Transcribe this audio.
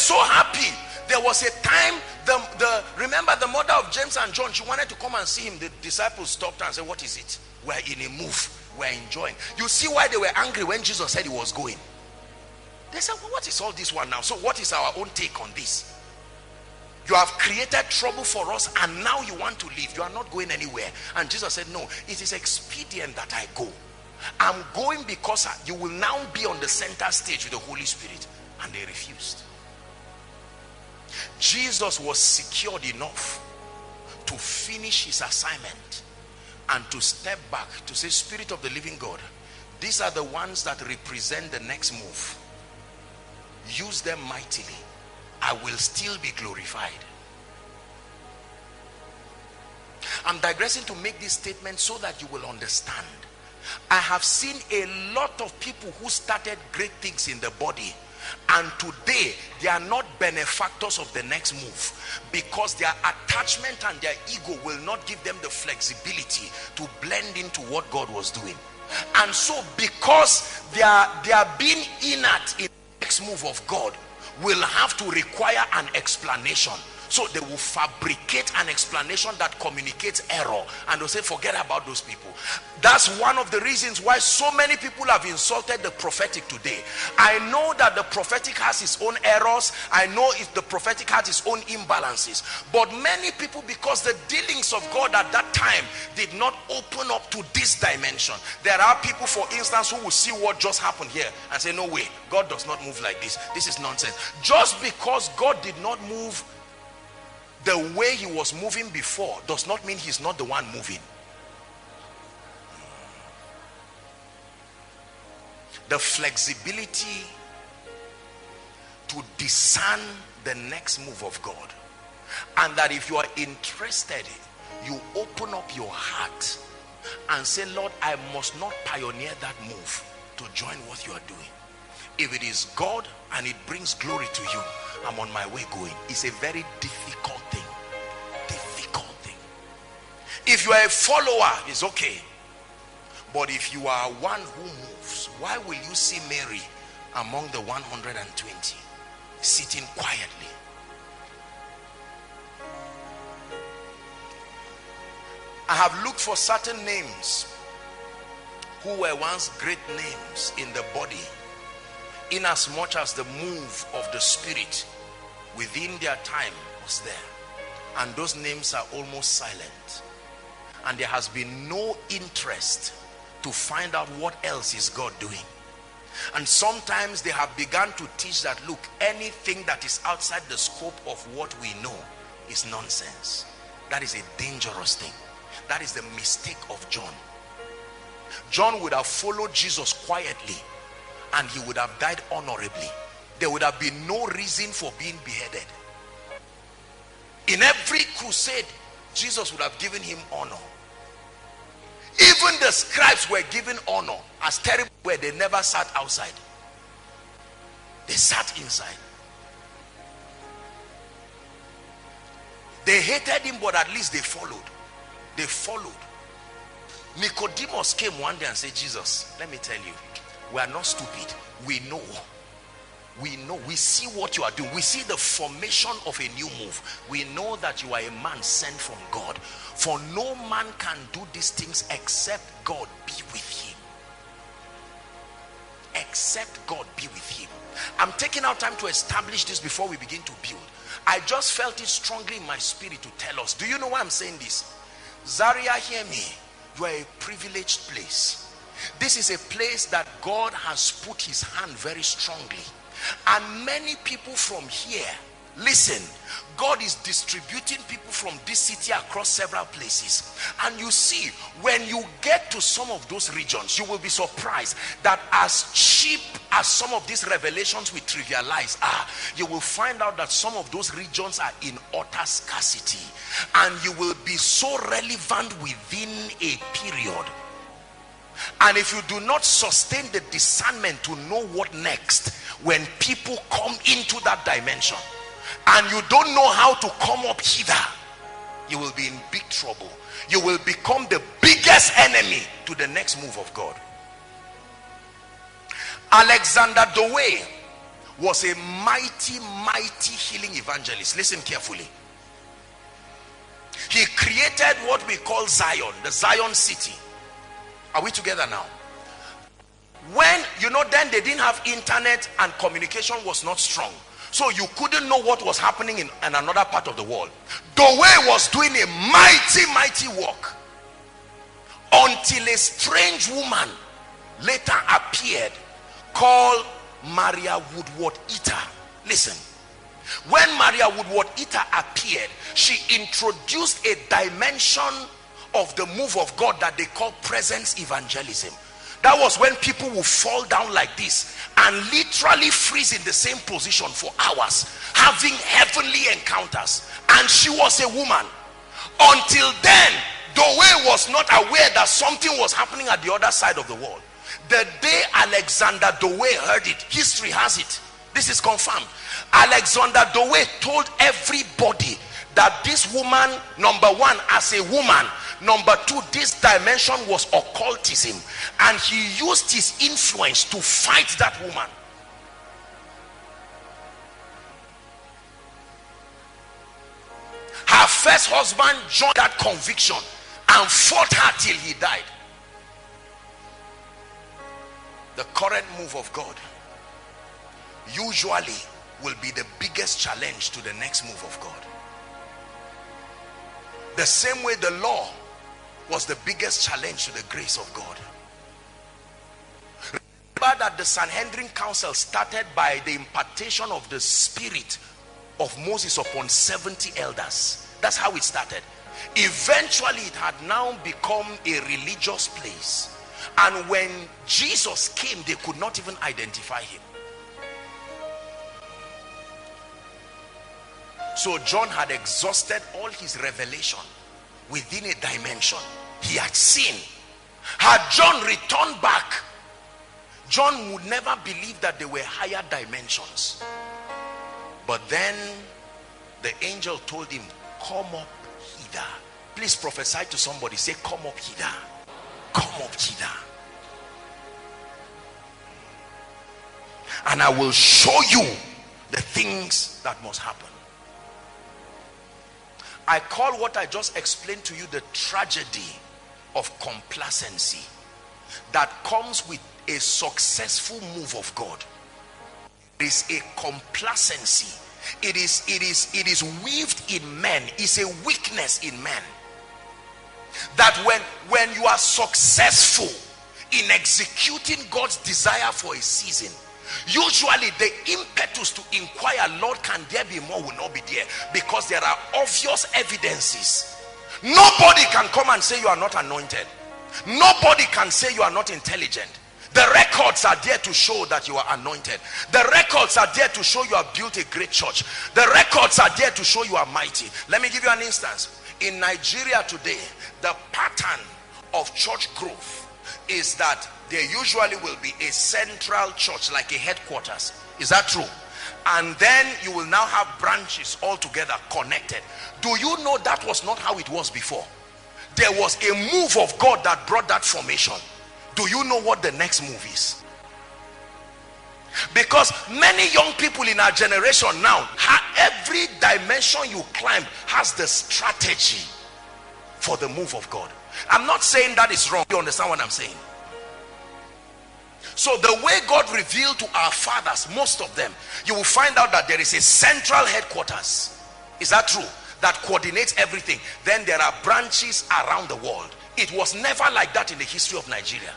so happy. There was a time, remember the mother of James and John, she wanted to come and see him. The disciples stopped her and said, what is it? We're in a move. We're enjoying. You see why they were angry when Jesus said he was going. They said, well, what is all this one now? So what is our own take on this? You have created trouble for us and now you want to leave. You are not going anywhere. And Jesus said, no, it is expedient that I go. I'm going because you will now be on the center stage with the Holy Spirit. And they refused. Jesus was secured enough to finish his assignment and to step back to say, Spirit of the living God, these are the ones that represent the next move. Use them mightily. I will still be glorified. I'm digressing to make this statement so that you will understand. I have seen a lot of people who started great things in the body, and today they are not benefactors of the next move because their attachment and their ego will not give them the flexibility to blend into what God was doing. And so because they are being inert in the next move of God, will have to require an explanation. So they will fabricate an explanation that communicates error, and they'll say, forget about those people. That's one of the reasons why so many people have insulted the prophetic today. I know that the prophetic has its own errors. I know if the prophetic has its own imbalances. But many people, because the dealings of God at that time did not open up to this dimension. There are people, for instance, who will see what just happened here and say, no way, God does not move like this. This is nonsense. Just because God did not move the way he was moving before does not mean he's not the one moving. The flexibility to discern the next move of God, and that if you are interested, you open up your heart and say, Lord, I must not pioneer that move to join what you are doing. If it is God and it brings glory to you, I'm on my way going. It's a very difficult thing. Difficult thing. If you are a follower, it's okay. But if you are one who moves, why will you see Mary among the 120 sitting quietly? I have looked for certain names who were once great names in the body, in as much as the move of the Spirit within their time was there, and those names are almost silent, and there has been no interest to find out what else is God doing. And sometimes they have begun to teach that, look, anything that is outside the scope of what we know is nonsense. That is a dangerous thing. That is the mistake of John. John would have followed Jesus quietly and he would have died honorably. There would have been no reason for being beheaded. In every crusade, Jesus would have given him honor. Even the scribes were given honor. As terrible were, they never sat outside. They sat inside. They hated him, but at least they followed. They followed. Nicodemus came one day and said, Jesus, let me tell you, we are not stupid. We know. We know. We see what you are doing. We see the formation of a new move. We know that you are a man sent from God. For no man can do these things except God be with him. Except God be with him. I'm taking our time to establish this before we begin to build. I just felt it strongly in my spirit to tell us. Do you know why I'm saying this? Zaria, hear me. You are a privileged place. This is a place that God has put his hand very strongly. And many people from here, listen, God is distributing people from this city across several places. And you see, when you get to some of those regions, you will be surprised that as cheap as some of these revelations we trivialize are, you will find out that some of those regions are in utter scarcity. And you will be so relevant within a period. And if you do not sustain the discernment to know what next, when people come into that dimension and you don't know how to come up hither, you will be in big trouble. You will become the biggest enemy to the next move of God. Alexander Dowie was a mighty, mighty healing evangelist. Listen carefully. He created what we call Zion, the Zion city. Are we together now? When, you know, then they didn't have internet and communication was not strong. So you couldn't know what was happening in another part of the world. Doe was doing a mighty, mighty work until a strange woman later appeared called Maria Woodward-Eater. Listen, when Maria Woodward-Eater appeared, she introduced a dimension of the move of God that they call presence evangelism. That was when people would fall down like this and literally freeze in the same position for hours, having heavenly encounters. And she was a woman. Until then, Doe was not aware that something was happening at the other side of the world. The day Alexander Doe heard it, history has it, this is confirmed, Alexander Doe told everybody that this woman, number one, as a woman, number two, this dimension was occultism, and he used his influence to fight that woman. Her first husband joined that conviction and fought her till he died. The current move of God usually will be the biggest challenge to the next move of God. The same way the law was the biggest challenge to the grace of God. Remember that the Sanhedrin Council started by the impartation of the spirit of Moses upon 70 elders. That's how it started. Eventually it had now become a religious place, and when Jesus came, they could not even identify him. So John had exhausted all his revelation within a dimension he had seen. Had John returned back, John would never believe that there were higher dimensions. But then the angel told him, come up hither. Please prophesy to somebody, say, come up hither. Come up hither. And I will show you the things that must happen. I call what I just explained to you the tragedy of complacency that comes with a successful move of God. There is a complacency. It is weaved in men. It's a weakness in men. That when you are successful in executing God's desire for a season, usually the impetus to inquire, Lord, can there be more, will not be there, because there are obvious evidences. Nobody can come and say you are not anointed. Nobody can say you are not intelligent. The records are there to show that you are anointed. The records are there to show you have built a great church. The records are there to show you are mighty. Let me give you an instance. In Nigeria today, the pattern of church growth is that there usually will be a central church, like a headquarters. Is that true? And then you will now have branches all together connected. Do you know that was not how it was before? There was a move of God that brought that formation. Do you know what the next move is? Because many young people in our generation now, every dimension you climb has the strategy for the move of God. I'm not saying that is wrong. You understand what I'm saying? So the way God revealed to our fathers, most of them, you will find out that there is a central headquarters. Is that true? That coordinates everything. Then there are branches around the world. It was never like that in the history of Nigeria.